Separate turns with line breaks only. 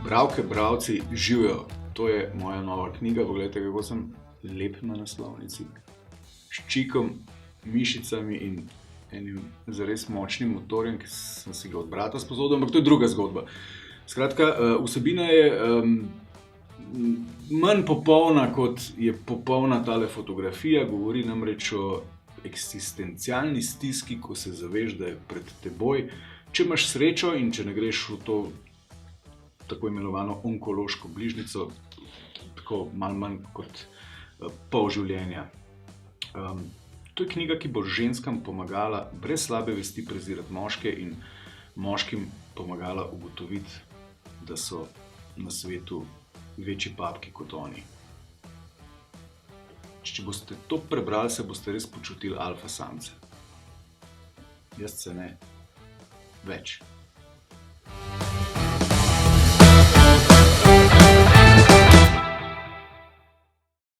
Bralke, bralci, živjo! To je moja nova knjiga. Poglejte, kako sem lep na naslovnici. S čikom, mišicami in enim zares močnim motorjem, ki sem si ga od brata sposodil, ampak to je druga zgodba. Skratka, vsebina je manj popolna, kot je popolna tale fotografija. Govori namreč o eksistencialni stiski, ko se zaveš, da je pred teboj, če imaš srečo in če ne greš v to tako imenovano onkološko bližnjico, tako malo manj kot pol življenja. To je knjiga, ki bo ženskam pomagala brez slabe vesti prezirati moške in moškim pomagala ugotoviti, da so na svetu večji papki kot oni. Če boste to prebrali, se boste res počutili alfa samce. Jaz se ne. Več.